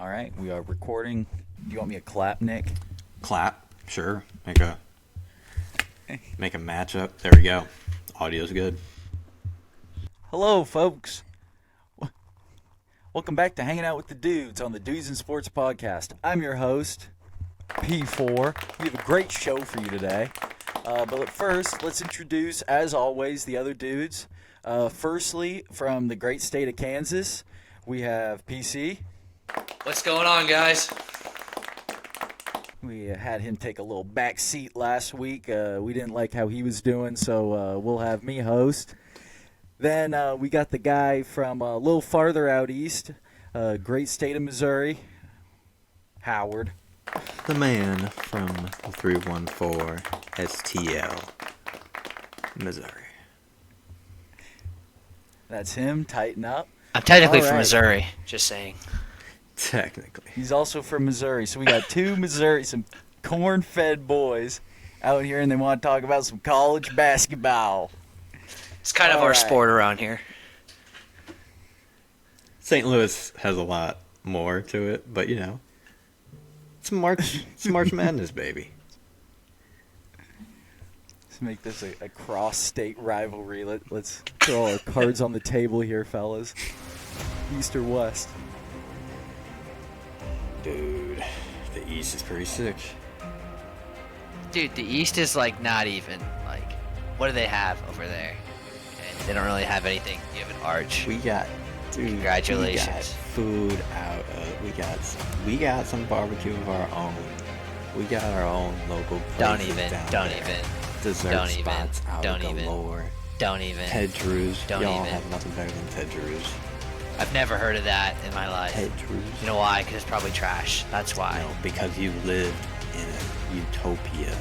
All right, we are recording. Do you want me to clap, Nick? Clap, sure. Make a matchup. There we go. Audio's good. Hello, folks. Welcome back to Hanging Out with the Dudes on the Dudes in Sports podcast. I'm your host, P4. We have a great show for you today. But first, let's introduce, as always, the other dudes. Firstly, from the great state of Kansas, we have PC. What's going on, guys? We had him take a little back seat last week. We didn't like how he was doing, so we'll have me host. Then we got the guy from a little farther out east, great state of Missouri, Howard. The man from 314 STL, Missouri. That's him. Tighten up. I'm technically All from right. Missouri, just saying. Technically. He's also from Missouri. So we got two Missouri, some corn-fed boys out here, and they want to talk about some college basketball. It's kind of All our right. sport around here. St. Louis has a lot more to it, but you know, it's March Madness, baby. Let's make this a cross-state rivalry. Let's throw our cards on the table here, fellas. East or West? Dude, the East is pretty sick. Dude, the East is like not even, like, what do they have over there? And they don't really have anything. You have an arch. We got, dude. Congratulations. We got food out of. We got some barbecue of our own. We got our own local places Don't even. Dessert Don't spots even. out Don't galore. Don't even. Ted Drew's. Don't Y'all even. have nothing better than Ted Drew's. I've never heard of that in my life. Ted Drew's. You know why? Because it's probably trash. That's why. No, because you lived in a utopia.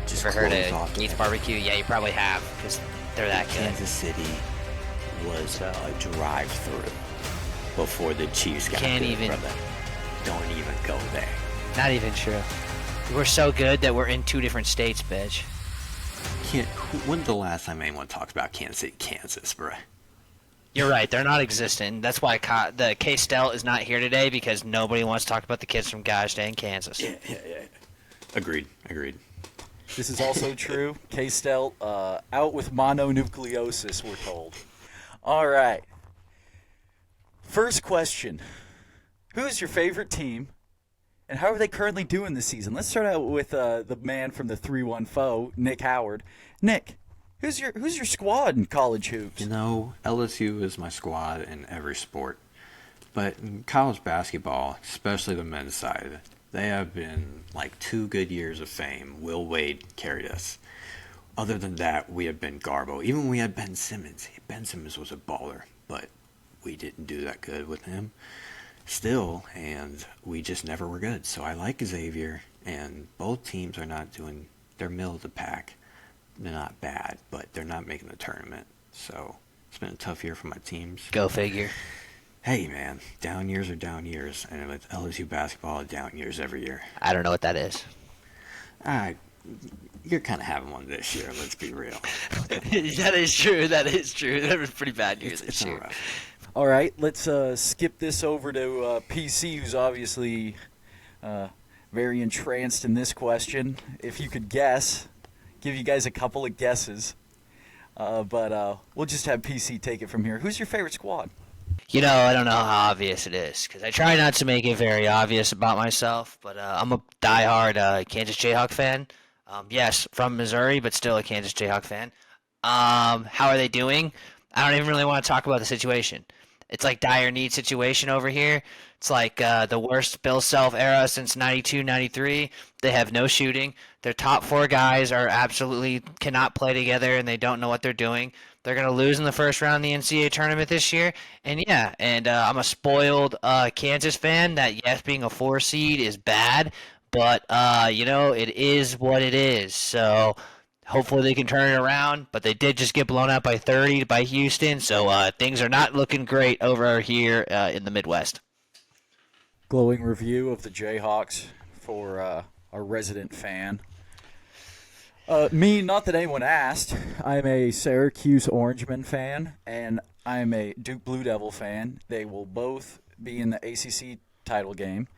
Just Ever heard closed of off Gates everything. Barbecue? Yeah, you probably have, because they're that good. Kansas City was a drive-through before the Chiefs got Can't good, even- brother. Don't even go there. Not even true. We're so good that we're in two different states, bitch. When's the last time anyone talked about Kansas City, Kansas, bro? You're right. They're not existent. That's why the K-Stelt is not here today, because nobody wants to talk about the kids from gosh dang Kansas. Yeah. Agreed. This is also true. K-Stelt out with mononucleosis, we're told. All right. First question. Who is your favorite team, and how are they currently doing this season? Let's start out with the man from the 314, Nick Howard. Nick, who's your squad in college hoops? You know, LSU is my squad in every sport. But in college basketball, especially the men's side, they have been like 2 good years of fame. Will Wade carried us. Other than that, we have been Garbo. Even when we had Ben Simmons. Ben Simmons was a baller, but we didn't do that good with him still, and we just never were good. So I like Xavier, and both teams are not doing, they're middle of the pack. They're not bad, but they're not making the tournament. So it's been a tough year for my teams. Go figure. Hey, man, down years are down years, and with LSU basketball, down years every year. I don't know what that is. You're kind of having one this year, let's be real. That is true. That was pretty bad news this year. All right. All right, let's skip this over to PC, who's obviously very entranced in this question. If you could guess, give you guys a couple of guesses, but we'll just have PC take it from here. Who's your favorite squad? You know, I don't know how obvious it is, because I try not to make it very obvious about myself, but I'm a diehard Kansas Jayhawk fan. Yes, from Missouri, but still a Kansas Jayhawk fan. How are they doing? I don't even really want to talk about the situation. It's like dire need situation over here. It's like the worst Bill Self era since 92, 93. They have no shooting. Their top 4 guys are absolutely cannot play together, and they don't know what they're doing. They're going to lose in the first round of the NCAA tournament this year. And yeah, I'm a spoiled Kansas fan that, yes, being a 4 seed is bad, but, it is what it is. So hopefully they can turn it around, but they did just get blown out by 30 by Houston, so things are not looking great over here in the Midwest. Glowing review of the Jayhawks for our resident fan. Me, not that anyone asked, I'm a Syracuse Orangemen fan, and I'm a Duke Blue Devil fan. They will both be in the ACC title game.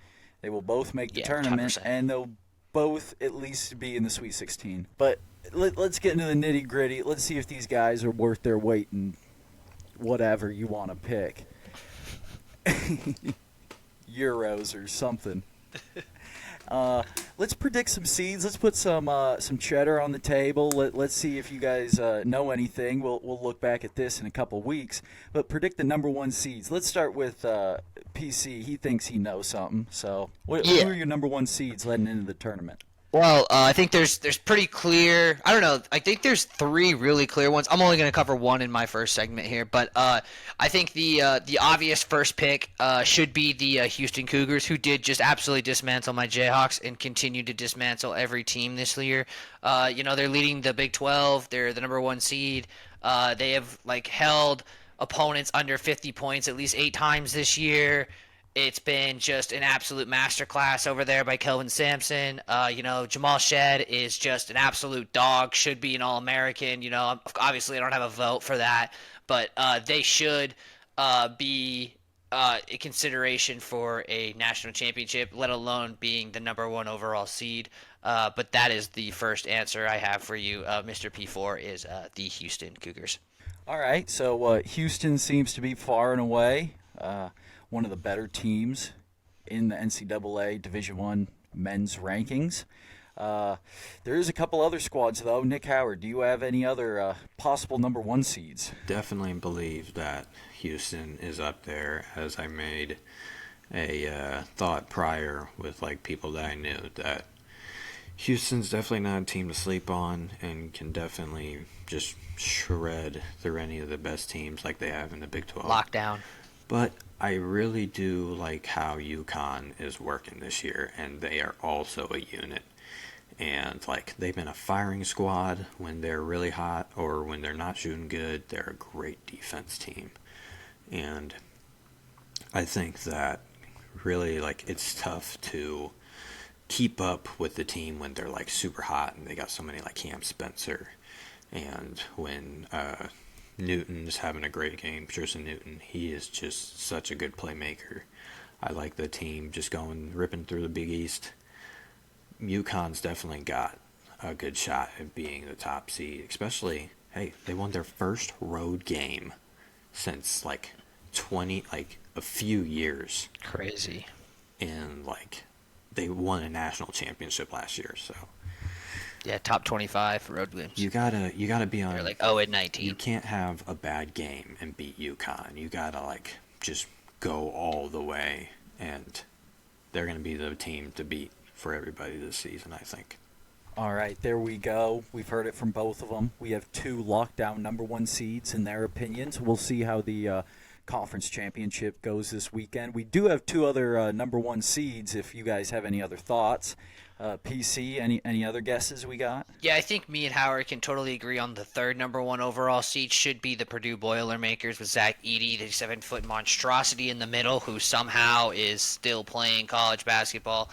They will both make the Yeah, tournament, 100%. and they'll both at least be in the Sweet 16. But let's get into the nitty gritty. Let's see if these guys are worth their weight in whatever you want to pick. Euros or something. Let's predict some seeds. Let's put some cheddar on the table. Let's see if you guys know anything. We'll look back at this in a couple weeks. But predict the number one seeds. Let's start with PC. He thinks he knows something. So, who are your number one seeds heading into the tournament? Well, I think there's pretty clear. I don't know. I think there's three really clear ones. I'm only going to cover one in my first segment here, but I think the obvious first pick should be the Houston Cougars, who did just absolutely dismantle my Jayhawks and continue to dismantle every team this year. They're leading the Big 12. They're the number one seed. They have held opponents under 50 points at least 8 times this year. It's been just an absolute masterclass over there by Kelvin Sampson. Jamal Shed is just an absolute dog, should be an All-American. Obviously I don't have a vote for that, but they should be a consideration for a national championship, let alone being the number one overall seed. But that is the first answer I have for you, Mr. P4, is the Houston Cougars. All right, so Houston seems to be far and away one of the better teams in the NCAA Division I men's rankings. There is a couple other squads, though. Nick Howard, do you have any other possible number one seeds? Definitely believe that Houston is up there, as I made a thought prior with people that I knew, that Houston's definitely not a team to sleep on and can definitely just shred through any of the best teams like they have in the Big 12. Lockdown. But I really do like how UConn is working this year, and they are also a unit. And they've been a firing squad when they're really hot, or when they're not shooting good. They're a great defense team. And I think that really it's tough to keep up with the team when they're super hot and they got so many Cam Spencer, and when Newton's having a great game. Tristan Newton, he is just such a good playmaker. I like the team just ripping through the Big East. UConn's definitely got a good shot at being the top seed, especially, they won their first road game since a few years. Crazy. And they won a national championship last year, so Yeah, top 25 road wins. you gotta be on. They're 0-19. You can't have a bad game and beat UConn. You gotta just go all the way, and they're gonna be the team to beat for everybody this season, I think. All right, there we go. We've heard it from both of them. We have 2 lockdown number one seeds in their opinions. We'll see how the conference championship goes this weekend. We do have 2 other number one seeds if you guys have any other thoughts. PC, any other guesses we got? Yeah, I think me and Howard can totally agree on the third number one overall seed should be the Purdue Boilermakers with Zach Edey, the 7-foot monstrosity in the middle who somehow is still playing college basketball.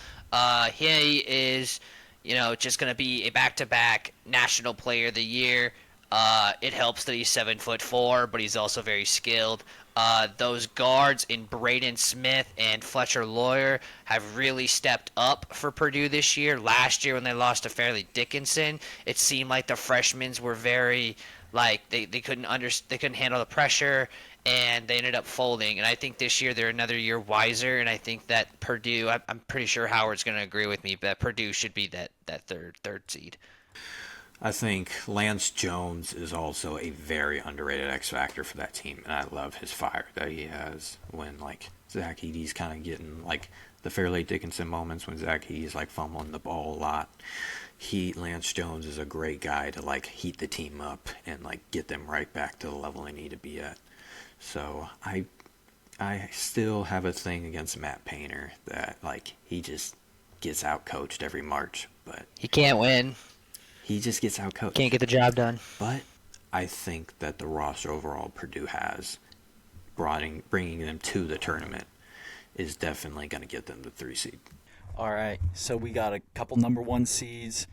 He is, just going to be a back-to-back National Player of the Year. It helps that he's 7'4", but he's also very skilled. Those guards in Braden Smith and Fletcher Lawyer have really stepped up for Purdue this year. Last year when they lost to Fairleigh Dickinson, it seemed like the freshmen were very they couldn't handle the pressure, and they ended up folding. And I think this year they're another year wiser, and I think that Purdue, I'm pretty sure Howard's going to agree with me, that Purdue should be that third seed. I think Lance Jones is also a very underrated X factor for that team, and I love his fire that he has when Zach Edey's kind of getting the Fairleigh Dickinson moments when Zach Edey's fumbling the ball a lot. Lance Jones is a great guy to heat the team up and get them right back to the level they need to be at. So I still have a thing against Matt Painter that he just gets out coached every March, but He can't win. he just gets out coached. Can't get the job done. But I think that the roster overall Purdue has, bringing them to the tournament, is definitely going to get them the 3 seed. All right, so we got a couple number one seeds.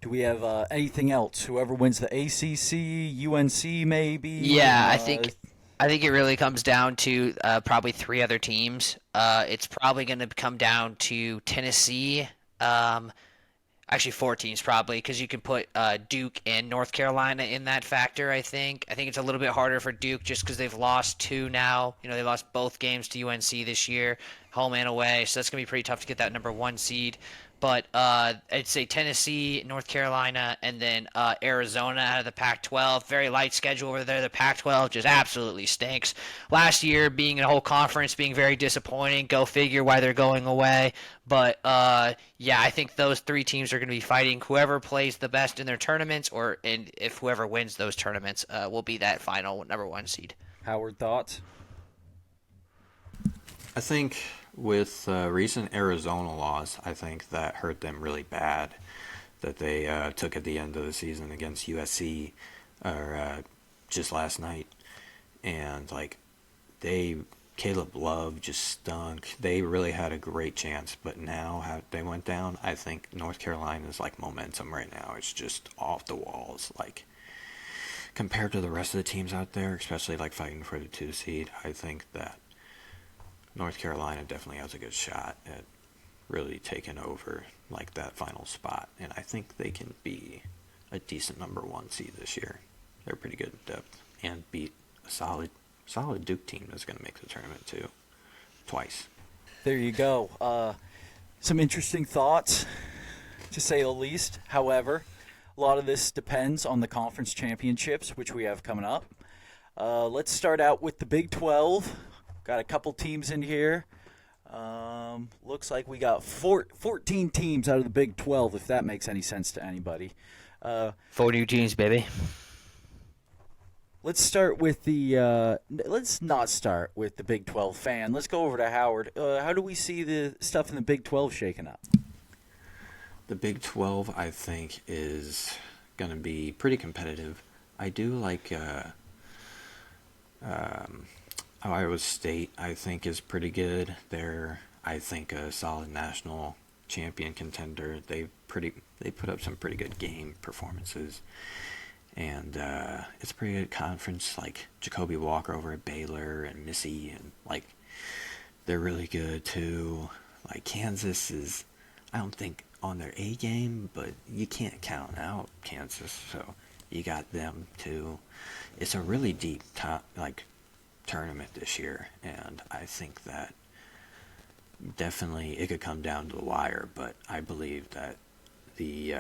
Do we have anything else? Whoever wins the ACC, UNC maybe? Yeah, I think I think it really comes down to probably three other teams. It's probably going to come down to Tennessee. Actually, four teams probably, because you can put Duke and North Carolina in that factor. I think it's a little bit harder for Duke just because they've lost two now. They lost both games to UNC this year, home and away. So that's gonna be pretty tough to get that number one seed. But I'd say Tennessee, North Carolina, and then Arizona out of the Pac-12. Very light schedule over there. The Pac-12 just absolutely stinks. Last year, being a whole conference, being very disappointing. Go figure why they're going away. But yeah, I think those three teams are going to be fighting. Whoever plays the best in their tournaments, and if whoever wins those tournaments, will be that final number one seed. Howard, thoughts? I think with recent Arizona loss, I think that hurt them really bad. That they took at the end of the season against USC, or just last night, and like Caleb Love just stunk. They really had a great chance, but now how they went down, I think North Carolina's like momentum right now. It's just off the walls. Like compared to the rest of the teams out there, especially like fighting for the 2 seed, I think that North Carolina definitely has a good shot at really taking over like that final spot, and I think they can be a decent number 1 seed this year. They're pretty good in depth and beat a solid Duke team that's going to make the tournament too, twice. There you go. Some interesting thoughts, to say the least. However, a lot of this depends on the conference championships, which we have coming up. Let's start out with the Big 12. Got a couple teams in here. Looks like we got 14 teams out of the Big 12, if that makes any sense to anybody. 4 new teams, baby. Let's start with the. Let's not start with the Big 12 fan. Let's go over to Howard. How do we see the stuff in the Big 12 shaking up? The Big 12, I think, is going to be pretty competitive. I do like Iowa State, I think, is pretty good. They're, I think, a solid national champion contender. They put up some pretty good game performances. And it's a pretty good conference, like Jacoby Walker over at Baylor and Missy, and like they're really good too. Like Kansas is, I don't think on their A game, but you can't count out Kansas, so you got them too. It's a really deep tournament this year, and I think that definitely it could come down to the wire, but I believe that the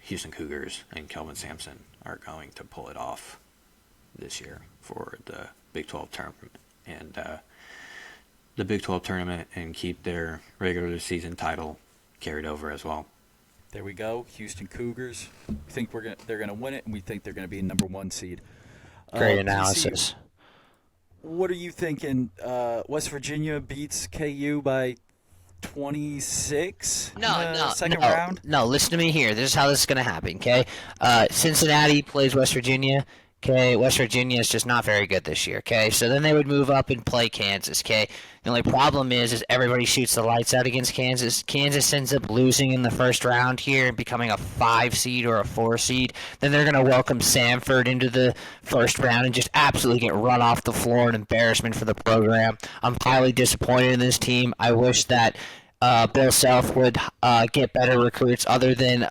Houston Cougars and Kelvin Sampson are going to pull it off this year for the Big 12 tournament, and the Big 12 tournament, and keep their regular season title carried over as well. There we go. Houston Cougars. We think they're gonna win it, and we think they're gonna be number 1 seed. Great analysis. PC, what are you thinking? West Virginia beats KU by 26 second round? No, listen to me here. This is how this is going to happen, okay? Cincinnati plays West Virginia, okay? West Virginia is just not very good this year, okay? So then they would move up and play Kansas, okay? The only problem is everybody shoots the lights out against Kansas. Kansas ends up losing in the first round here and becoming a 5 seed or a 4 seed. Then they're going to welcome Samford into the first round and just absolutely get run off the floor, an embarrassment for the program. I'm highly disappointed in this team. I wish that Bill Self would get better recruits other than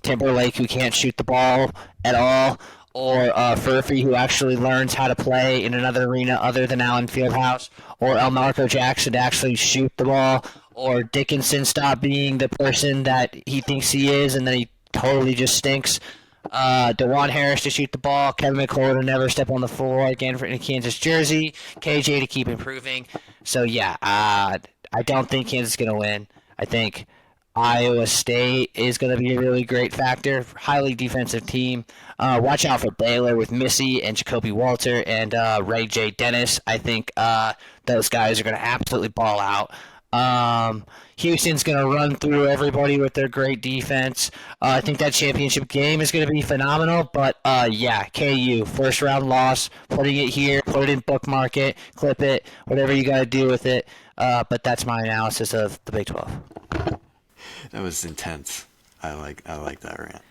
Timberlake, who can't shoot the ball at all, or Furphy, who actually learns how to play in another arena other than Allen Fieldhouse, or El Marco Jackson to actually shoot the ball, or Dickinson stop being the person that he thinks he is and then he totally just stinks. DeJuan Harris to shoot the ball, Kevin McCullough to never step on the floor again for in a Kansas jersey, KJ to keep improving. So yeah, I don't think Kansas is going to win. I think Iowa State is going to be a really great factor. Highly defensive team. Watch out for Baylor with Missy and Jacoby Walter and Ray J. Dennis. I think those guys are going to absolutely ball out. Houston's going to run through everybody with their great defense. I think that championship game is going to be phenomenal. But, yeah, KU, first round loss, putting it here, put it in bookmark it, clip it, whatever you got to do with it. But that's my analysis of the Big 12. That was intense. I like that rant.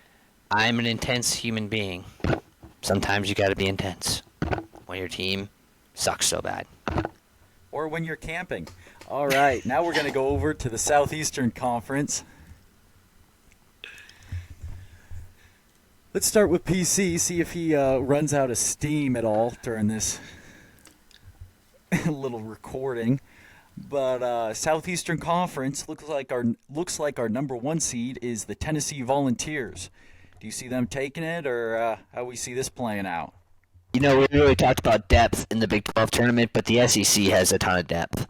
I'm an intense human being. Sometimes you got to be intense when your team sucks so bad. Or when you're camping. All right, now we're going to go over to the Southeastern Conference. Let's start with PC, see if he runs out of steam at all during this little recording. But Southeastern Conference looks like our number one seed is the Tennessee Volunteers. Do you see them taking it, or how we see this playing out? We really talked about depth in the Big 12 tournament, but the SEC has a ton of depth.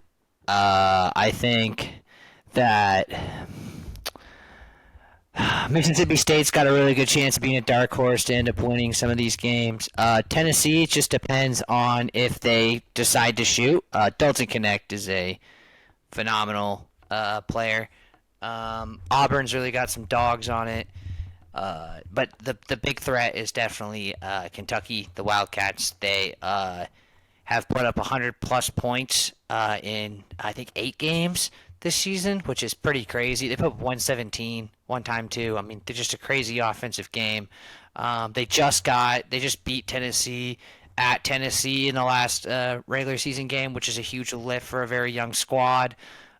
I think that Mississippi State's got a really good chance of being a dark horse to end up winning some of these games. Tennessee, it just depends on if they decide to shoot. Dalton Connect is a phenomenal player. Auburn's really got some dogs on it. But the big threat is definitely Kentucky, the Wildcats. They have put up 100-plus points in, I think, 8 games this season, which is pretty crazy. They put up 117 one time, too. I mean, they're just a crazy offensive game. They just beat Tennessee at Tennessee in the last regular season game, which is a huge lift for a very young squad.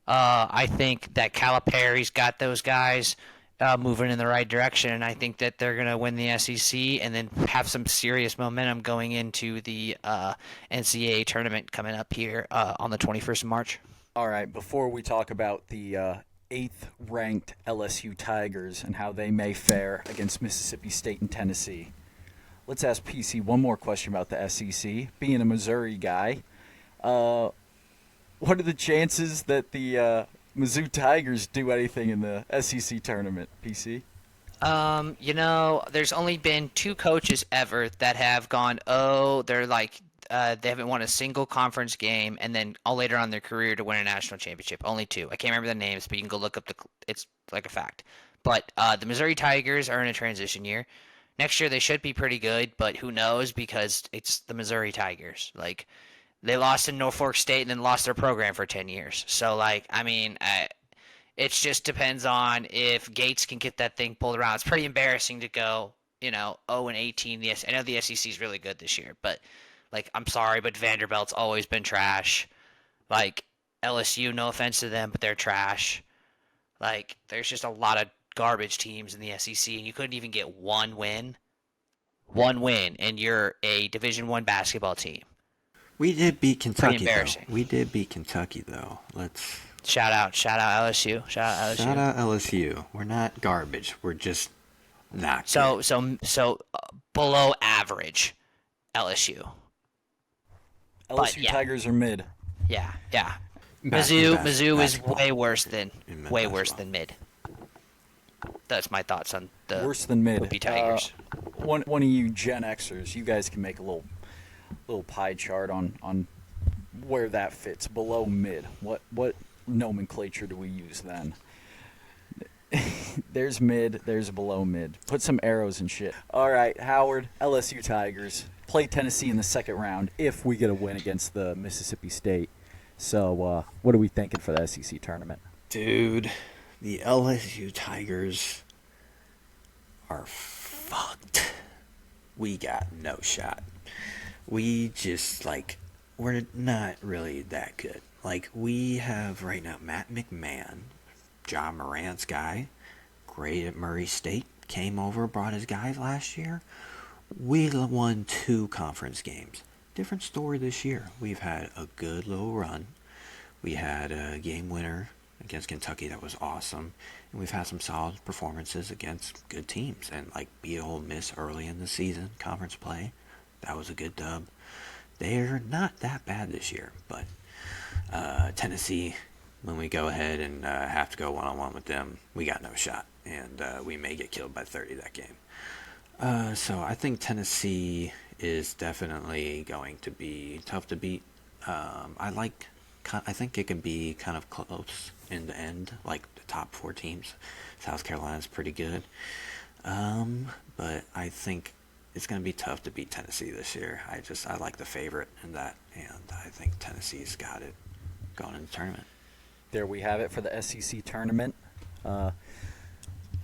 I think that Calipari's got those guys moving in the right direction, and I think that they're going to win the SEC and then have some serious momentum going into the NCAA tournament coming up here on the 21st of March. All right, before we talk about the 8th-ranked LSU Tigers and how they may fare against Mississippi State and Tennessee, let's ask PC one more question about the SEC. Being a Missouri guy, what are the chances that the Mizzou Tigers do anything in the SEC tournament, PC? There's only been 2 coaches ever that have gone, they haven't won a single conference game, and then all later on in their career to win a national championship. Only 2. I can't remember the names, but you can go look up it's like a fact. But the Missouri Tigers are in a transition year. Next year they should be pretty good, but who knows, because it's the Missouri Tigers. Like, they lost in Norfolk State and then lost their program for 10 years. So, it just depends on if Gates can get that thing pulled around. It's pretty embarrassing to go, 0-18. Yes, I know the SEC is really good this year, but, I'm sorry, but Vanderbilt's always been trash. LSU, no offense to them, but they're trash. There's just a lot of garbage teams in the SEC, and you couldn't even get one win, and you're a Division I basketball team. We did beat Kentucky. Pretty embarrassing. We did beat Kentucky, though. Let's shout out LSU. Shout out LSU. We're not garbage. We're just not so good. Below average LSU. LSU Tigers are mid. Yeah. Basketball. Mizzou is way worse than mid. That's my thoughts on the worse than mid. Whoopie Tigers. One of you Gen Xers, you guys can make a little pie chart on where that fits below mid. What nomenclature do we use then? There's mid, there's below mid. Put some arrows and shit. All right, Howard, LSU Tigers play Tennessee in the second round if we get a win against the Mississippi State. So what are we thinking for the SEC tournament? Dude, the LSU Tigers are fucked. We got no shot. We just, we're not really that good. We have right now Matt McMahon, John Morant's guy, great at Murray State, came over, brought his guys last year. We won 2 conference games. Different story this year. We've had a good little run. We had a game winner against Kentucky that was awesome. And we've had some solid performances against good teams. And, beat Ole Miss early in the season, conference play. That was a good dub. They're not that bad this year, but Tennessee, when we go ahead and have to go one-on-one with them, we got no shot, and we may get killed by 30 that game. So I think Tennessee is definitely going to be tough to beat. I think it can be kind of close in the end, the top 4 teams. South Carolina's pretty good, but I think it's going to be tough to beat Tennessee this year. I like the favorite in that, and I think Tennessee's got it going in the tournament. There we have it for the SEC tournament.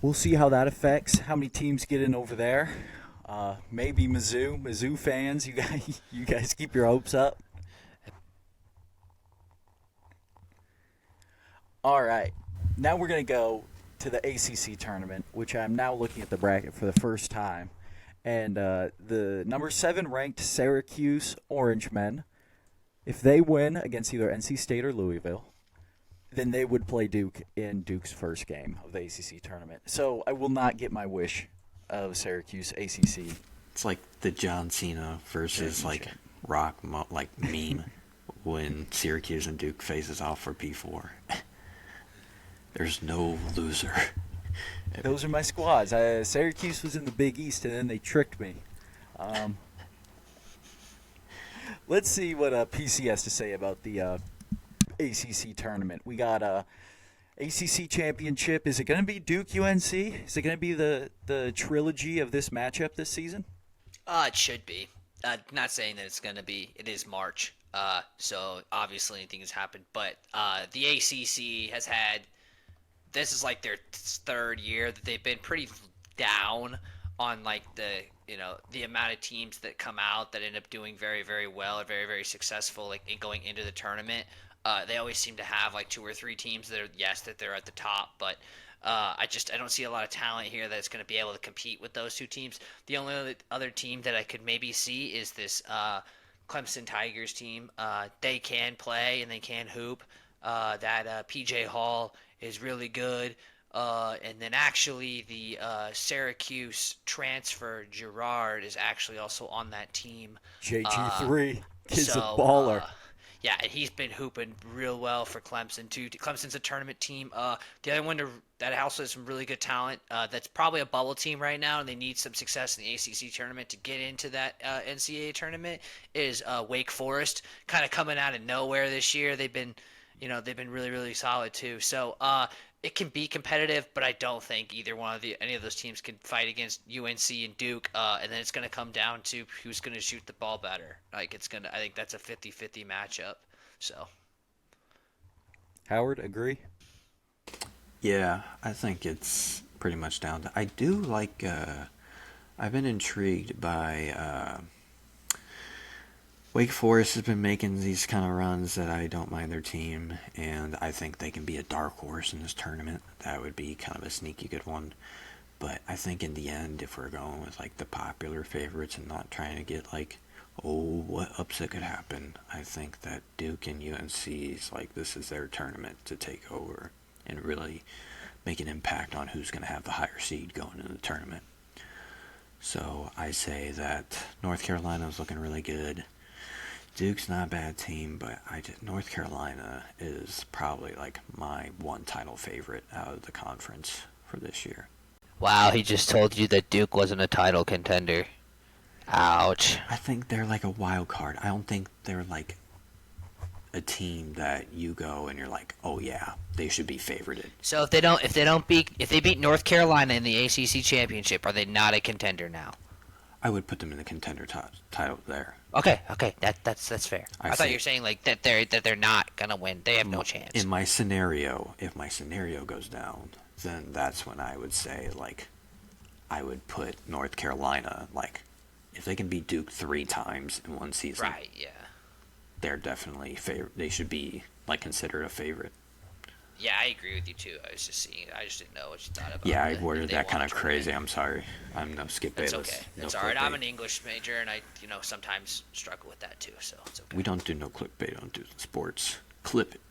We'll see how that affects how many teams get in over there. Maybe Mizzou fans, you guys keep your hopes up. All right. Now we're going to go to the ACC tournament, which I'm now looking at the bracket for the first time. And the number 7 ranked Syracuse Orangemen, if they win against either NC State or Louisville, then they would play Duke in Duke's first game of the ACC tournament. So I will not get my wish of Syracuse ACC. It's like the John Cena versus like Rock meme when Syracuse and Duke faces off for P4. There's no loser. Those are my squads. Syracuse was in the Big East, and then they tricked me. Let's see what PC has to say about the ACC tournament. We got ACC championship. Is it going to be Duke UNC? Is it going to be the trilogy of this matchup this season? It should be. Not saying that it's going to be. It is March, so obviously anything has happened. But the ACC has had. This is like their third year that they've been pretty down on like the amount of teams that come out that end up doing very, very well or very, very successful like in going into the tournament. They always seem to have like 2 or 3 teams that they're at the top, but I don't see a lot of talent here that's going to be able to compete with those 2 teams. The only other team that I could maybe see is this Clemson Tigers team. They can play and they can hoop. That PJ Hall is really good. And then actually the Syracuse transfer Girard is actually also on that team. JG3 is a baller. Yeah, and he's been hooping real well for Clemson too. Clemson's a tournament team. The other one that also has some really good talent. That's probably a bubble team right now, and they need some success in the ACC tournament to get into that NCAA tournament. Is Wake Forest kind of coming out of nowhere this year? They've been really, really solid too. So it can be competitive, but I don't think any of those teams can fight against UNC and Duke. And then it's going to come down to who's going to shoot the ball better. I think that's a 50-50 matchup. So. Howard, agree? Yeah, I think it's pretty much down to. I do like. I've been intrigued by. Wake Forest has been making these kind of runs that I don't mind their team, and I think they can be a dark horse in this tournament. That would be kind of a sneaky good one. But I think in the end, if we're going with like the popular favorites and not trying to get like, oh, what upset could happen, I think that Duke and UNC is like this is their tournament to take over and really make an impact on who's going to have the higher seed going into the tournament. So I say that North Carolina is looking really good. Duke's not a bad team, but North Carolina is probably like my one title favorite out of the conference for this year. Wow, he just told you that Duke wasn't a title contender. Ouch. I think they're like a wild card. I don't think they're like a team that you go and you're like, oh yeah, they should be favorited. So if they beat North Carolina in the ACC championship, are they not a contender now? I would put them in the contender title there. Okay, that's fair. I thought you were saying like that they're not gonna win. They have no chance. In my scenario, if my scenario goes down, then that's when I would say like I would put North Carolina like if they can beat Duke 3 times in one season. Right. Yeah. They're definitely they should be like considered a favorite. Yeah, I agree with you too. I was just seeing. I just didn't know what you thought about. Yeah, I worded that kind of crazy. I'm sorry. I'm no Skip Bayless. It's okay. It's all right. I'm an English major, and I sometimes struggle with that too. So it's okay. We don't do no clickbait. Don't do sports. Clip it.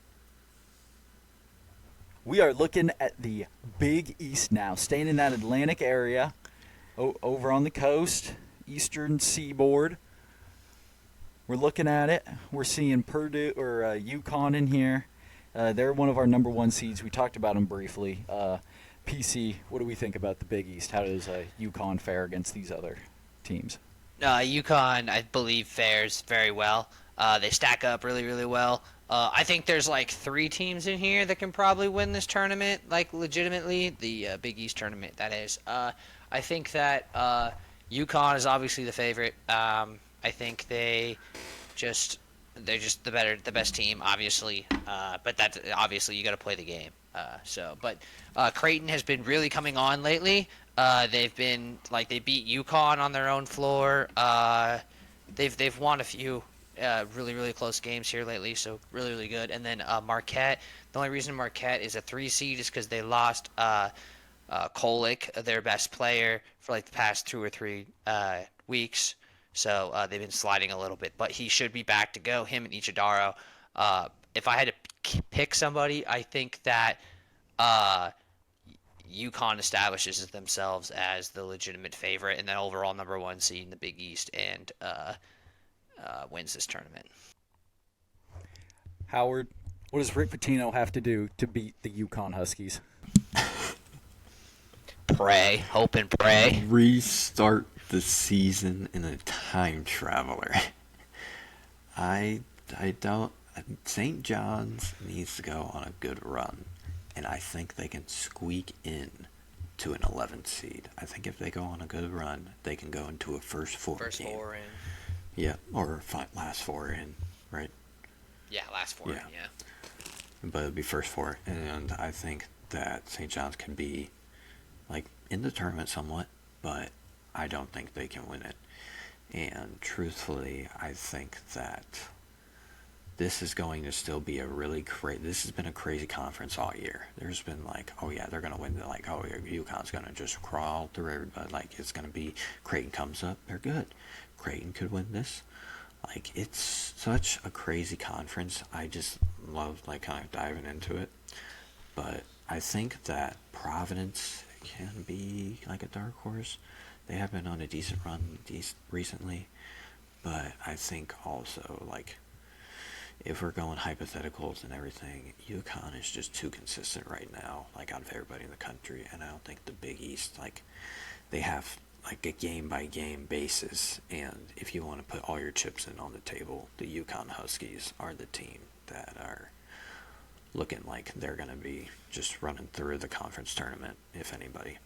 We are looking at the Big East now, staying in that Atlantic area, over on the coast, eastern seaboard. We're looking at it. We're seeing Purdue or UConn in here. They're one of our number 1 seeds. We talked about them briefly. PC, what do we think about the Big East? How does UConn fare against these other teams? UConn, I believe, fares very well. They stack up really, really well. I think there's like 3 teams in here that can probably win this tournament, like legitimately, the Big East tournament, that is. I think that UConn is obviously the favorite. I think they're just the best team, obviously. But that's obviously you got to play the game. But Creighton has been really coming on lately. They've been they beat UConn on their own floor. They've won a few Really, really close games here lately, so really, really good. And then Marquette. The only reason Marquette is a 3 seed is because they lost Kolick, their best player, for like the past 2 or 3 weeks. So they've been sliding a little bit, but he should be back to go. Him and Ichidaro. If I had to pick somebody, I think that uh, UConn establishes themselves as the legitimate favorite and then overall number 1 seed in the Big East and wins this tournament. Howard, what does Rick Pitino have to do to beat the Yukon Huskies? Pray, hope and pray. Restart the season in a time traveler. I don't. St. John's needs to go on a good run, and I think they can squeak in to an 11th seed. I think if they go on a good run, they can go into a first four game. Four in. Yeah, or last four in, right? Yeah, last four in, yeah. But it'd be first four, and I think that St. John's can be like in the tournament somewhat, but I don't think they can win it. And truthfully, I think that this is going to still be a really great. This has been a crazy conference all year. There's been like, oh yeah, they're gonna win. Like, oh yeah, UConn's gonna just crawl through everybody. Like, it's gonna be Creighton comes up, they're good. Creighton could win this. Like, it's such a crazy conference. I just love like kind of diving into it. But I think that Providence can be like a dark horse. They have been on a decent run recently, but I think also like if we're going hypotheticals and everything, UConn is just too consistent right now, like out of everybody in the country, and I don't think the Big East, like they have like a game by game basis, and if you want to put all your chips in on the table, the UConn Huskies are the team that are looking like they're going to be just running through the conference tournament, if anybody.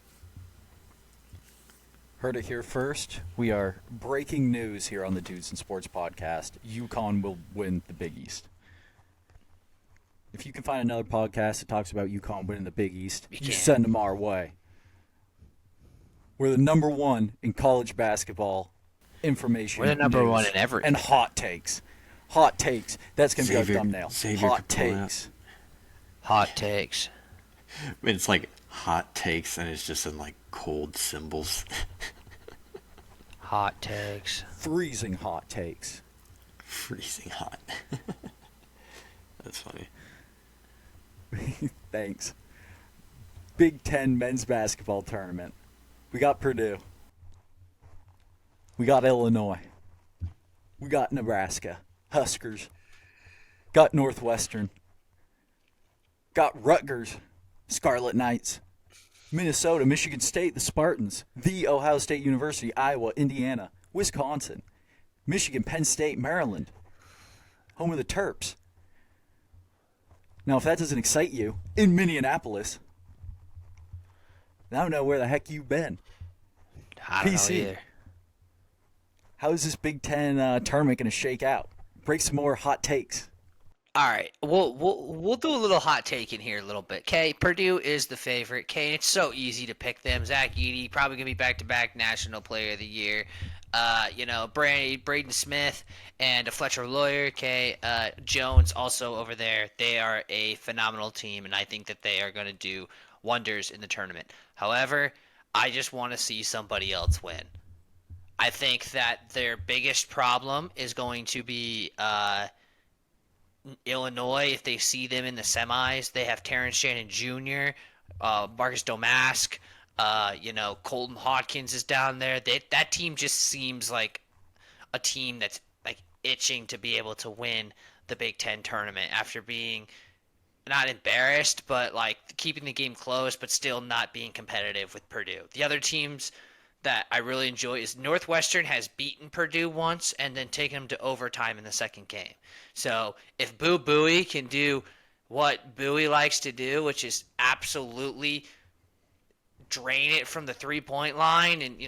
Heard it here first. We are breaking news here on the Dudes in Sports podcast. UConn will win the Big East. If you can find another podcast that talks about UConn winning the Big East, you send them our way. We're the number one in college basketball information. We're the number news, one in everything. And hot takes. Hot takes. That's going to be our thumbnail. Hot takes. Hot takes. I mean, it's like hot takes, and it's just in like cold symbols. Hot takes. Freezing hot takes. Freezing hot. That's funny. Thanks. Big Ten men's basketball tournament. We got Purdue. We got Illinois. We got Nebraska. Huskers. Got Northwestern. Got Rutgers. Scarlet Knights. Minnesota, Michigan State, the Spartans, The Ohio State University, Iowa, Indiana, Wisconsin, Michigan, Penn State, Maryland, home of the Terps. Now, if that doesn't excite you, in Minneapolis, I don't know where the heck you've been. I don't PC. know either. How is this Big Ten tournament going to shake out? Break some more hot takes. All right, we'll do a little hot take in here a little bit. Okay, Purdue is the favorite. Okay, it's so easy to pick them. Zach Edey probably gonna be back-to-back National Player of the Year. Braden Smith and Fletcher Lawyer. Okay, Jones also over there. They are a phenomenal team, and I think that they are gonna do wonders in the tournament. However, I just want to see somebody else win. I think that their biggest problem is going to be Illinois. If they see them in the semis, they have Terrence Shannon Jr., Marcus Domask, Colton Hawkins is down there. That team just seems like a team that's like itching to be able to win the Big Ten tournament after being not embarrassed, but like keeping the game close, but still not being competitive with Purdue. The other teams that I really enjoy is Northwestern has beaten Purdue once and then taken them to overtime in the second game. So if Boo Buie can do what Buie likes to do, which is absolutely drain it from the three-point line and,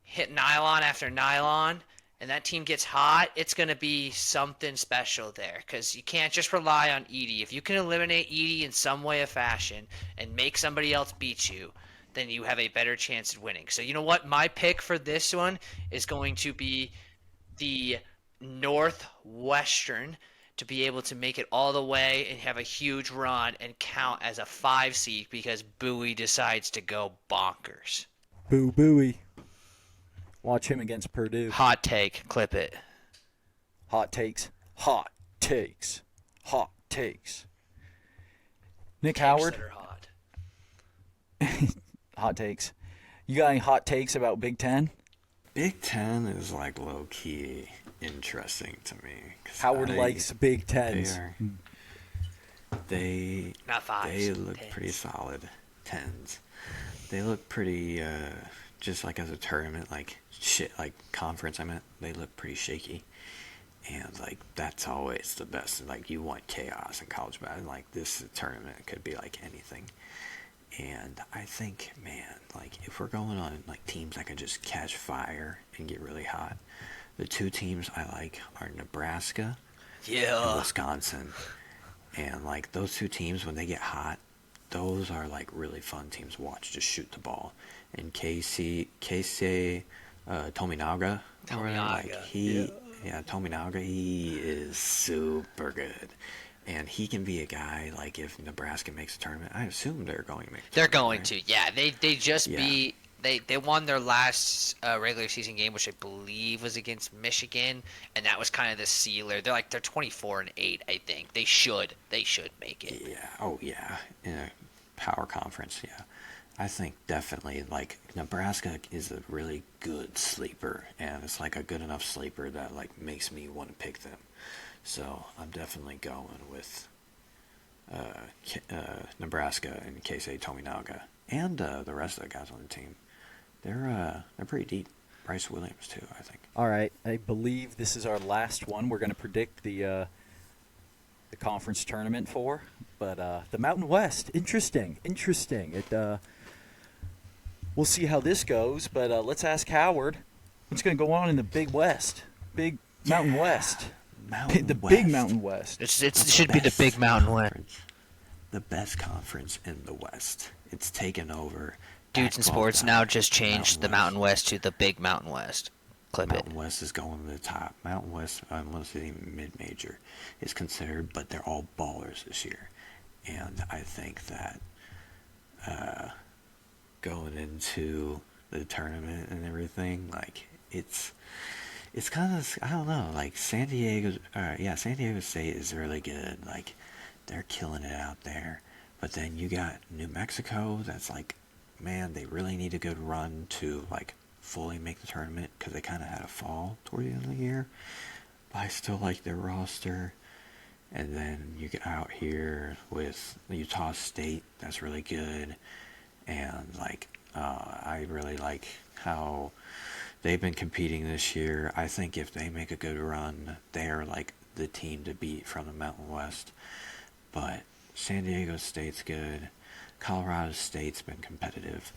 hit nylon after nylon, and that team gets hot, it's going to be something special there because you can't just rely on Edey. If you can eliminate Edey in some way or fashion and make somebody else beat you, then you have a better chance at winning. So you know what? My pick for this one is going to be the Northwestern to be able to make it all the way and have a huge run and count as a 5 seed because Bowie decides to go bonkers. Boo Booey. Watch him against Purdue. Hot take, clip it. Hot takes. Hot takes. Hot takes. Nick Howard. Takes that are hot. Hot takes. You got any hot takes about Big Ten? Big Ten is like low key interesting to me. Howard likes Big Tens. They Not fives. They look tens. pretty solid. Tens. They look pretty. Just like as a tournament, like conference. I meant they look pretty shaky. And like that's always the best. Like you want chaos in college basketball. Like this tournament could be like anything. And I think, man, like if we're going on like teams that can just catch fire and get really hot, the two teams I like are Nebraska and Wisconsin. And like those two teams, when they get hot, those are like really fun teams to watch. Just shoot the ball. And Casey Tominaga, Tominaga, he is super good. And he can be a guy, like, if Nebraska makes a tournament, I assume they're going to make a They're tournament, going right? to, yeah. They just beat. They won their last regular season game, which I believe was against Michigan, and that was kind of the sealer. They're 24-8, I think. They should make it. Yeah, oh yeah, in a power conference, yeah. I think definitely, like, Nebraska is a really good sleeper, and it's like a good enough sleeper that, like, makes me want to pick them. So I'm definitely going with Nebraska and Keisei Tominaga and the rest of the guys on the team. They're pretty deep. Bryce Williams too, I think. All right, I believe this is our last one. We're going to predict the conference tournament for, but the Mountain West, interesting. It we'll see how this goes, but let's ask Howard what's going to go on in the Big West, Mountain West. Big Mountain West. It should be the Big Mountain West. The best conference in the West. It's taken over. Dudes in Sports now just changed the Mountain West to the Big Mountain West. Clip Mountain it. West is going to the top. Mountain West, unless it's even mid-major, is considered, but they're all ballers this year. And I think that going into the tournament and everything, like, it's kind of, I don't know, like San Diego State is really good. Like, they're killing it out there. But then you got New Mexico that's like, man, they really need a good run to, like, fully make the tournament because they kind of had a fall toward the end of the year. But I still like their roster. And then you get out here with Utah State, that's really good. And, like, I really like how they've been competing this year. I think if they make a good run, they're like the team to beat from the Mountain West. But San Diego State's good. Colorado State's been competitive.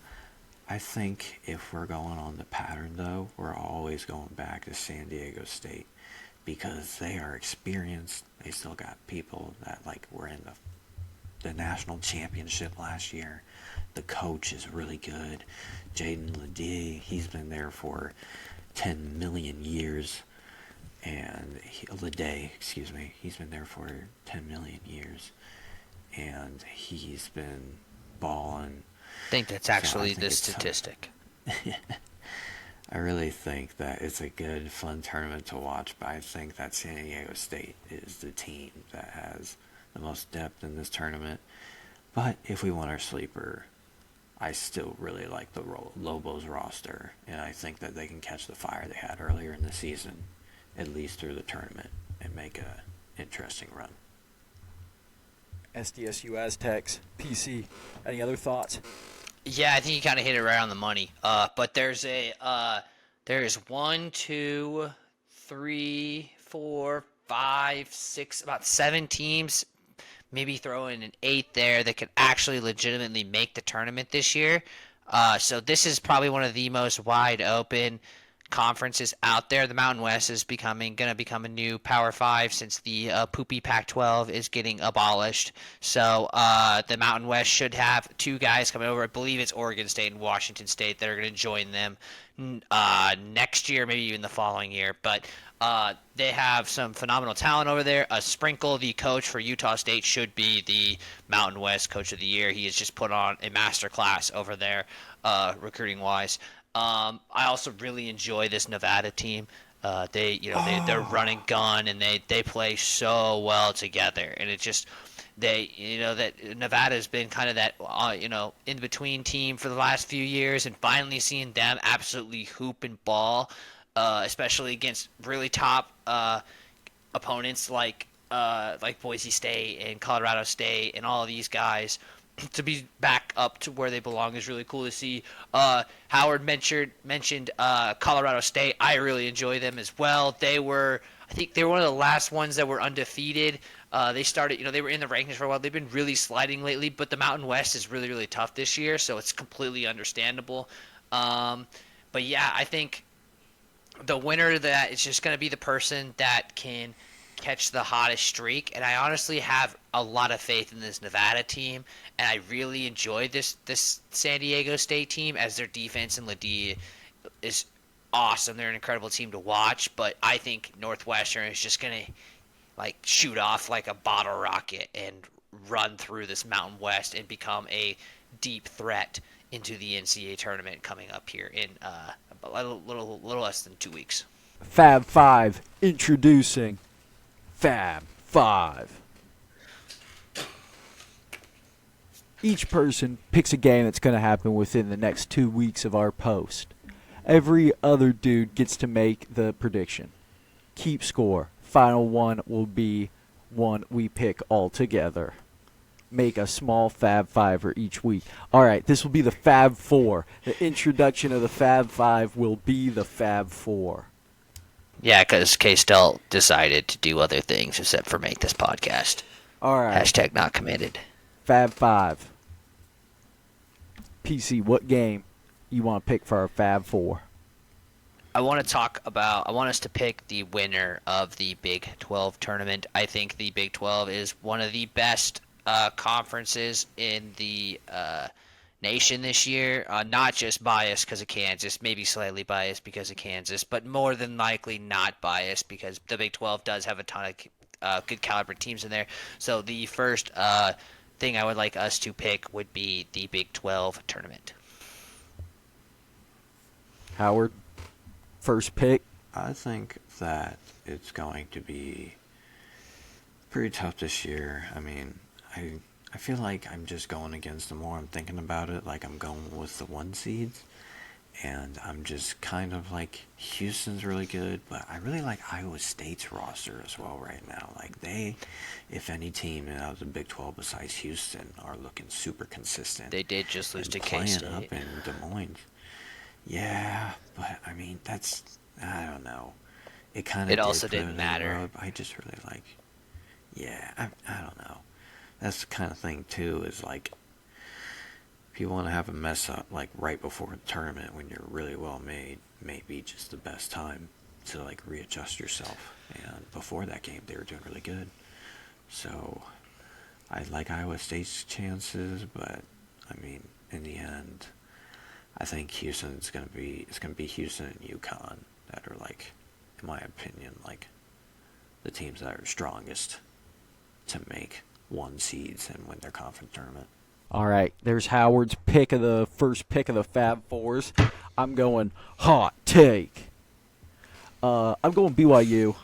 I think if we're going on the pattern, though, we're always going back to San Diego State because they are experienced. They still got people that, like, were in the national championship last year. The coach is really good. Jaden Ledee, he's been there for 10 million years. And he's been there for 10 million years. And he's been balling. I think that's actually the statistic. I really think that it's a good, fun tournament to watch, but I think that San Diego State is the team that has the most depth in this tournament. But if we want our sleeper, I still really like the Lobos roster, and I think that they can catch the fire they had earlier in the season, at least through the tournament, and make a interesting run. SDSU Aztecs, PC. Any other thoughts? Yeah, I think you kind of hit it right on the money. But there's 1, 2, 3, 4, 5, 6, about 7 teams. Maybe throw in an 8 there that could actually legitimately make the tournament this year. So this is probably one of the most wide open conferences out there. The Mountain West is going to become a new Power 5 since the poopy Pac-12 is getting abolished. So the Mountain West should have two guys coming over. I believe it's Oregon State and Washington State that are going to join them next year, maybe even the following year. But they have some phenomenal talent over there. Sprinkle, the coach for Utah State, should be the Mountain West Coach of the Year. He has just put on a master class over there, recruiting-wise. I also really enjoy this Nevada team. They're running gun and they play so well together, and it just that Nevada's been kind of that in between team for the last few years, and finally seeing them absolutely hoop and ball, especially against really top opponents like Boise State and Colorado State and all of these guys. To be back up to where they belong is really cool to see. Howard mentioned Colorado State. I really enjoy them as well. I think they were one of the last ones that were undefeated. They started, they were in the rankings for a while. They've been really sliding lately, but the Mountain West is really, really tough this year, so it's completely understandable. But yeah, I think the winner of that is just going to be the person that can catch the hottest streak, and I honestly have a lot of faith in this Nevada team, and I really enjoy this San Diego State team, as their defense in Ledee is awesome. They're an incredible team to watch, but I think Northwestern is just going to shoot off like a bottle rocket and run through this Mountain West and become a deep threat into the NCAA tournament coming up here in a little less than 2 weeks. Fab 5 introducing Fab 5. Each person picks a game that's going to happen within the next 2 weeks of our post. Every other dude gets to make the prediction. Keep score. Final one will be one we pick all together. Make a small Fab 5 for each week. All right, this will be the Fab 4. The introduction of the Fab 5 will be the Fab 4. Yeah, because K-Stelt decided to do other things except for make this podcast. All right. Hashtag not committed. Fab 5. PC, what game you want to pick for our Fab 4? I want us to pick the winner of the Big 12 tournament. I think the Big 12 is one of the best conferences in the nation this year. Not just biased because of Kansas, maybe slightly biased because of Kansas, but more than likely not biased because the Big 12 does have a ton of good caliber teams in there. So the first thing I would like us to pick would be the Big 12 tournament. Howard, first pick. I think that it's going to be pretty tough this year. I mean, I feel like I'm just going against the more I'm thinking about it. Like I'm going with the 1 seeds. And I'm just kind of like, Houston's really good, but I really like Iowa State's roster as well right now. Like they, if any team out of the Big 12 besides Houston, are looking super consistent. They did just lose to playing K-State. up in Des Moines. Yeah, but I mean, I don't know. It kind of also didn't matter. I just really like, I don't know. That's the kind of thing too, is like, if you want to have a mess up like right before the tournament when you're really well made, maybe just the best time to like readjust yourself. And before that game, they were doing really good. So I like Iowa State's chances, but I mean, in the end, I think it's going to be Houston and UConn that are like, in my opinion, like the teams that are strongest to make 1 seeds and win their conference tournament. All right, there's Howard's first pick of the Fab Fours. I'm going hot take. I'm going BYU.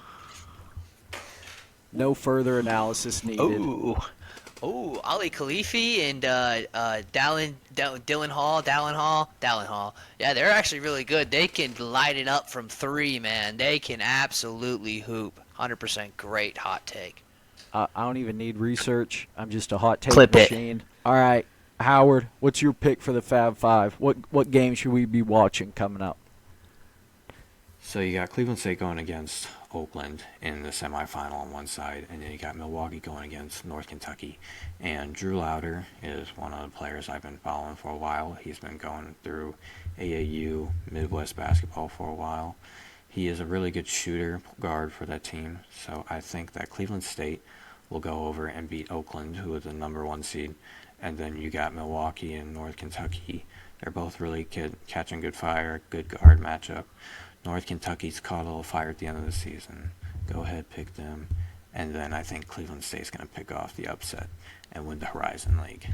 No further analysis needed. Oh, Ali Khalifi and Dallin Hall. Yeah, they're actually really good. They can light it up from 3, man. They can absolutely hoop. 100% great hot take. I don't even need research. I'm just a hot take Clip machine. All right, Howard, what's your pick for the Fab 5? What game should we be watching coming up? So you got Cleveland State going against Oakland in the semifinal on one side, and then you got Milwaukee going against North Kentucky. And Drew Lauder is one of the players I've been following for a while. He's been going through AAU Midwest basketball for a while. He is a really good shooter guard for that team, so I think that Cleveland State will go over and beat Oakland, who is the number 1 seed. And then you got Milwaukee and North Kentucky. They're both really catching good fire, good guard matchup. North Kentucky's caught a little fire at the end of the season. Go ahead, pick them. And then I think Cleveland State's going to pick off the upset and win the Horizon League.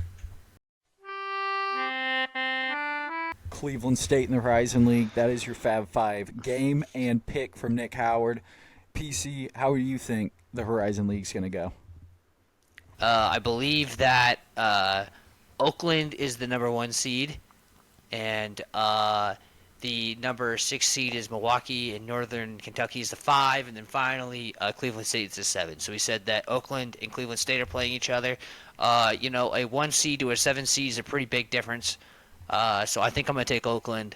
Cleveland State in the Horizon League. That is your Fab 5 game and pick from Nick Howard. PC, how do you think the Horizon League's going to go? I believe that Oakland is the number 1 seed, and the number 6 seed is Milwaukee, and Northern Kentucky is the 5, and then finally Cleveland State is the 7. So we said that Oakland and Cleveland State are playing each other. A 1 seed to a 7 seed is a pretty big difference. So I think I'm going to take Oakland.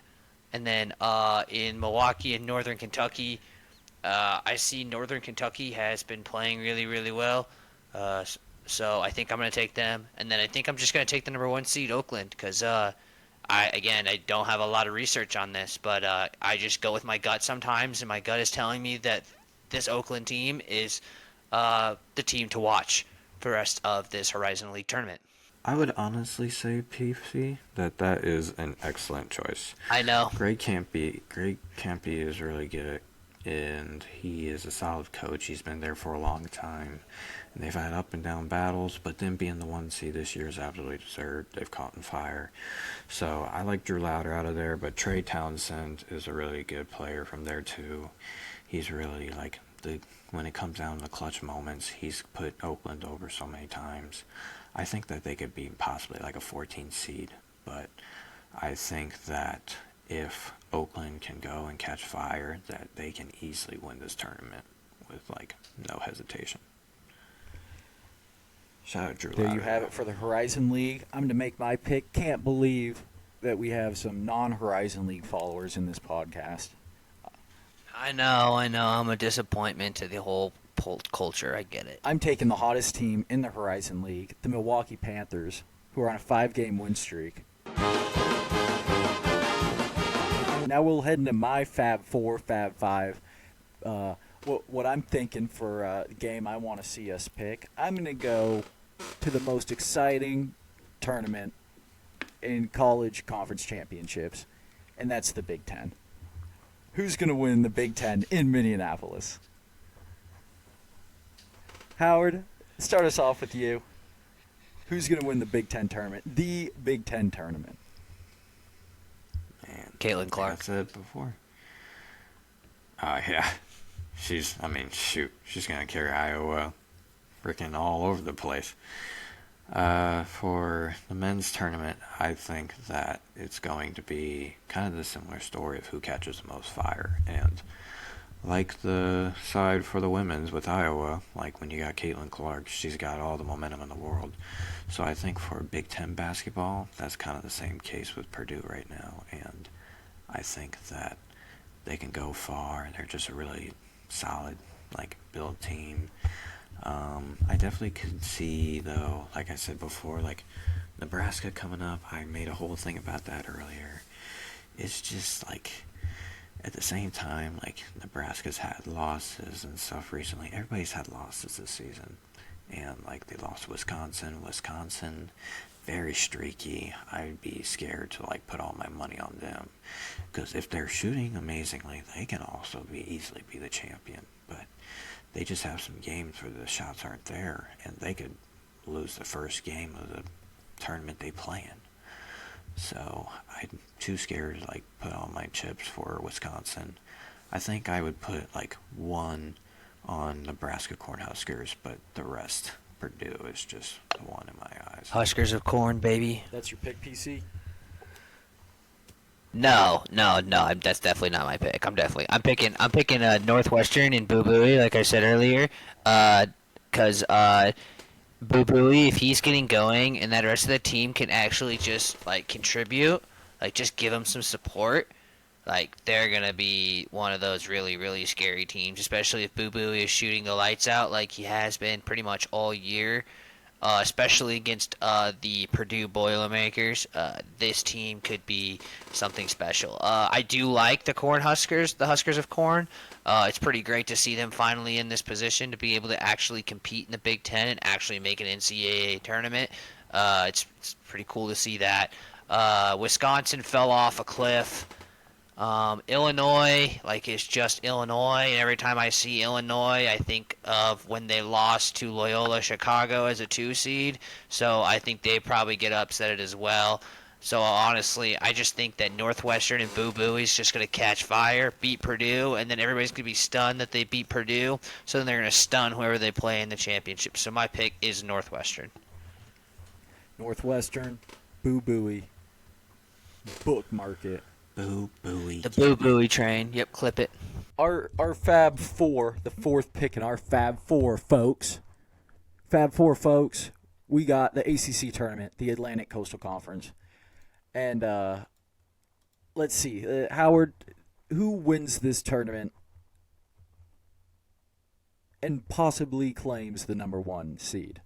And then in Milwaukee and Northern Kentucky, I see Northern Kentucky has been playing really, really well. So I think I'm going to take them. And then I think I'm just going to take the number 1 seed, Oakland, because I don't have a lot of research on this, but I just go with my gut sometimes, and my gut is telling me that this Oakland team is the team to watch for the rest of this Horizon League tournament. I would honestly say, PC, that is an excellent choice. I know. Greg Campy is really good, and he is a solid coach. He's been there for a long time, and they've had up and down battles, but them being the 1 seed this year is absolutely deserved. They've caught in fire. So I like Drew Lauder out of there, but Trey Townsend is a really good player from there too. He's really when it comes down to clutch moments, he's put Oakland over so many times. I think that they could be possibly like a 14 seed, but I think that if Oakland can go and catch fire, that they can easily win this tournament with no hesitation. Shout out Drew Lauder. There you have it for the Horizon League. I'm going to make my pick. Can't believe that we have some non-Horizon League followers in this podcast. I know. I'm a disappointment to the whole culture. I get it. I'm taking the hottest team in the Horizon League, the Milwaukee Panthers, who are on a 5-game win streak. Now we'll head into my Fab 4, Fab 5. What I'm thinking for the game I want to see us pick, I'm going to go to the most exciting tournament in college conference championships, and that's the Big Ten. Who's going to win the Big Ten in Minneapolis? Howard, start us off with you. Who's going to win the Big Ten tournament? The Big Ten tournament. Man, Caitlin Clark. I said it before. Yeah. She's going to carry Iowa freaking all over the place. For the men's tournament, I think that it's going to be kind of the similar story of who catches the most fire. And like the side for the women's with Iowa, like when you got Caitlin Clark, she's got all the momentum in the world. So I think for Big Ten basketball, that's kind of the same case with Purdue right now. And I think that they can go far. They're just a really solid, build team. I definitely could see, though, like I said before, Nebraska coming up. I made a whole thing about that earlier. It's just, at the same time, Nebraska's had losses and stuff recently. Everybody's had losses this season. And, they lost to Wisconsin. Wisconsin, very streaky. I'd be scared to, put all my money on them. Because if they're shooting amazingly, they can also easily be the champion. But they just have some games where the shots aren't there, and they could lose the first game of the tournament they play in. So I'm too scared to put all my chips for Wisconsin. I think I would put 1 on Nebraska Cornhuskers, but the rest, Purdue is just the one in my eyes. Huskers of corn, baby. That's your pick, PC? No, that's definitely not my pick. I'm picking Northwestern and Boo Buie, like I said earlier, because Boo Buie, if he's getting going and that rest of the team can actually just contribute, just give him some support, Like, they're going to be one of those really, really scary teams, especially if Boo Boo is shooting the lights out like he has been pretty much all year. Especially against the Purdue Boilermakers. This team could be something special. I do like the Cornhuskers, the Huskers of Corn. It's pretty great to see them finally in this position to be able to actually compete in the Big Ten and actually make an NCAA tournament. It's pretty cool to see that. Wisconsin fell off a cliff. Illinois, like, it's just Illinois, and every time I see Illinois, I think of when they lost to Loyola Chicago as a 2 seed, so I think they probably get upset as well. So honestly, I just think that Northwestern and Boo Boo is just going to catch fire, beat Purdue, and then everybody's going to be stunned that they beat Purdue, so then they're going to stun whoever they play in the championship. So my pick is Northwestern. Northwestern, Boo Booey, bookmark it. Boo Booey. The Boo Booey train. Yep, clip it. Our Fab Four, the fourth pick in our Fab Four, folks. Fab Four, folks. We got the ACC tournament, the Atlantic Coastal Conference, and let's see, Howard, who wins this tournament and possibly claims the number 1 seed?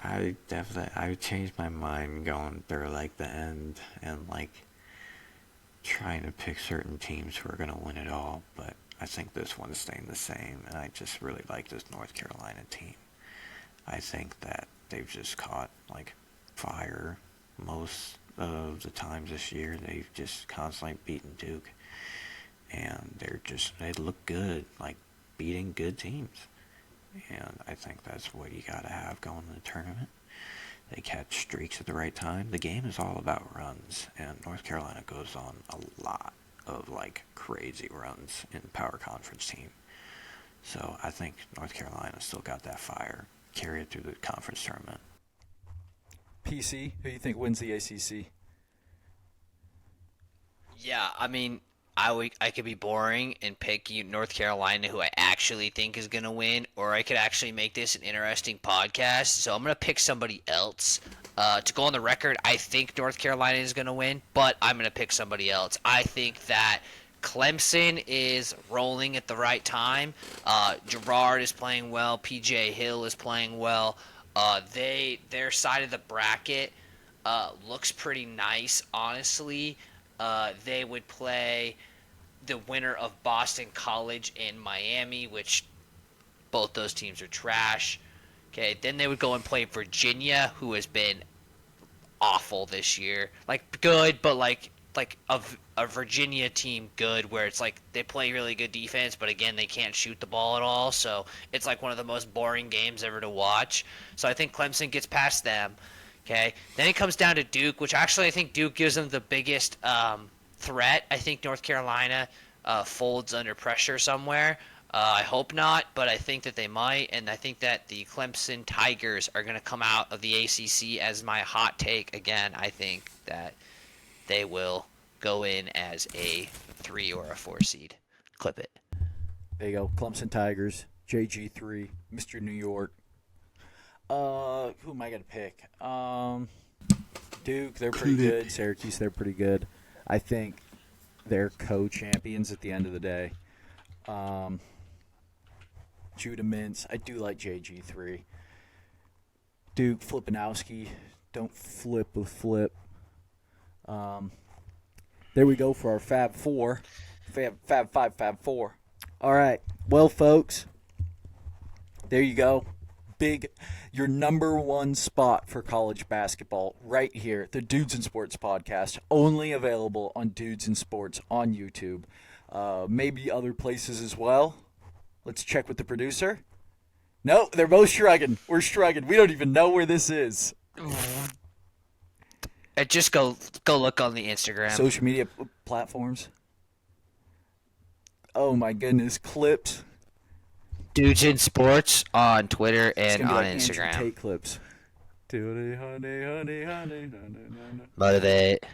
I changed my mind going through like the end and like trying to pick certain teams who are going to win it all, but I think this one's staying the same, and I just really like this North Carolina team. I think that they've just caught like fire most of the times this year. They've just constantly beaten Duke, and they look good, like beating good teams. And I think that's what you got to have going in the tournament. They catch streaks at the right time. The game is all about runs, and North Carolina goes on a lot of like crazy runs in the power conference team. So I think North Carolina still got that fire. Carry it through the conference tournament. PC, who do you think wins the ACC? Yeah, I mean, I could be boring and pick North Carolina, who I actually think is going to win, or I could actually make this an interesting podcast. So I'm going to pick somebody else. To go on the record, I think North Carolina is going to win, but I'm going to pick somebody else. I think that Clemson is rolling at the right time. Gerard is playing well. P.J. Hill is playing well. Their side of the bracket looks pretty nice, honestly. They would play the winner of Boston College and Miami, which both those teams are trash. Okay, then they would go and play Virginia, who has been awful this year. Like, good, but like a Virginia team good, where it's like they play really good defense, but again, they can't shoot the ball at all. So it's like one of the most boring games ever to watch. So I think Clemson gets past them. Okay, then it comes down to Duke, which actually I think Duke gives them the biggest threat. I think North Carolina folds under pressure somewhere. I hope not, but I think that they might, and I think that the Clemson Tigers are going to come out of the ACC as my hot take. Again, I think that they will go in as a 3 or a 4 seed. Clip it. There you go, Clemson Tigers, JG3, Mr. New York. Who am I going to pick? Duke, they're pretty good. Syracuse, they're pretty good. I think they're co-champions at the end of the day. Judah Mintz, I do like JG3. Duke, Flippanowski, don't flip with flip. There we go for our Fab 4. Fab 5, Fab 4. All right. Well, folks, there you go. Your number 1 spot for college basketball right here, the Dudes in Sports podcast, only available on Dudes in Sports on YouTube. Maybe other places as well. Let's check with the producer. No, they're both shrugging. We're shrugging. We don't even know where this is. Just go look on the Instagram. Social media platforms. Oh my goodness, clips. Dudes in Sports on Twitter and on like Instagram. Take clips. Motivate.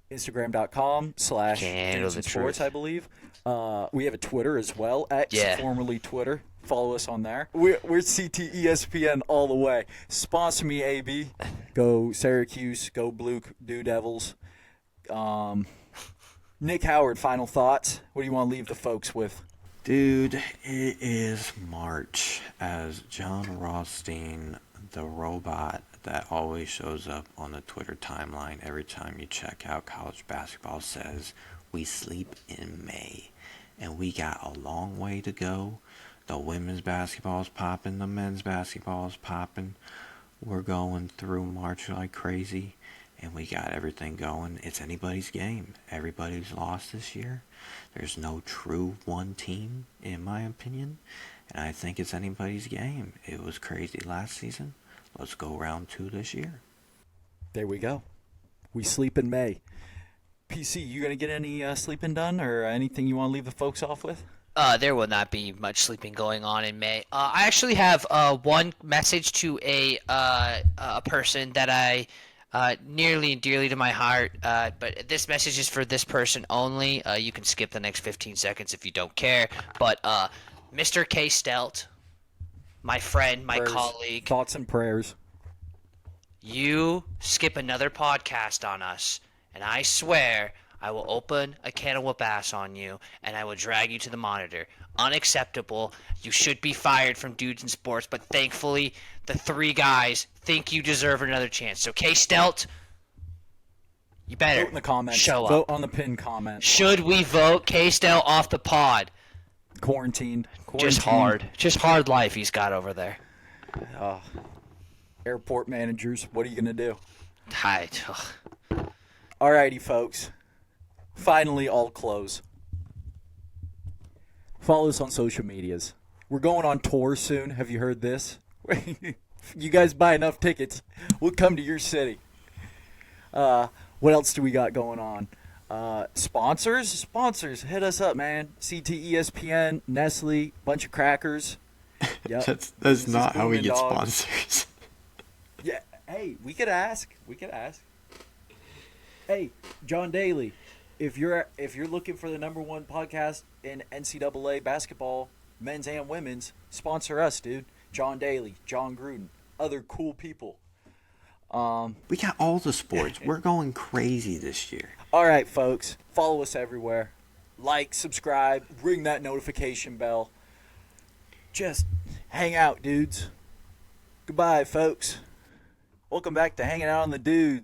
Instagram.com/Dudes in Sports, I believe. We have a Twitter as well, X, formerly Twitter. Follow us on there. We're CTESPN all the way. Sponsor me, AB. Go Syracuse. Go Blue Devils. Nick Howard, final thoughts. What do you want to leave the folks with? Dude, it is March as John Rothstein, the robot that always shows up on the Twitter timeline every time you check out college basketball, says we sleep in May. And we got a long way to go. The women's basketball is popping. The men's basketball is popping. We're going through March like crazy. And we got everything going. It's anybody's game. Everybody's lost this year. There's no true one team, in my opinion. And I think it's anybody's game. It was crazy last season. Let's go round 2 this year. There we go. We sleep in May. PC, you going to get any sleeping done or anything you want to leave the folks off with? There will not be much sleeping going on in May. I actually have one message to a person that I nearly and dearly to my heart, but this message is for this person only. You can skip the next 15 seconds if you don't care. But Mr. K-Stelt, my friend, my colleague, Thoughts and prayers. you skip another podcast on us, and I swear I will open a can of whoop ass on you, and I will drag you to the monitor. Unacceptable. You should be fired from Dudes in Sports, but thankfully, the 3 guys think you deserve another chance. So, K-Stelt, you better Vote in the comments. show up. Vote on the pinned comment. Should we vote K-Stelt off the pod? Quarantined. Just hard. Just hard life he's got over there. Airport managers, what are you going to do? Hi. Alrighty, folks. Finally, all close. Follow us on social medias. We're going on tour soon. Have you heard this? You guys buy enough tickets, we'll come to your city. What else do we got going on? Sponsors, hit us up, man. CTESPN, Nestle, bunch of crackers. Yep. That's not how we Booming get Dogs. sponsors. Yeah, hey, we could ask. Hey, John Daly, if you're looking for the #1 podcast in NCAA basketball, men's and women's, sponsor us, dude. John Daly, John Gruden, other cool people. We got all the sports. We're going crazy this year. All right, folks, follow us everywhere. Like, subscribe, ring that notification bell. Just hang out, dudes. Goodbye, folks. Welcome back to Hanging Out on the Dudes.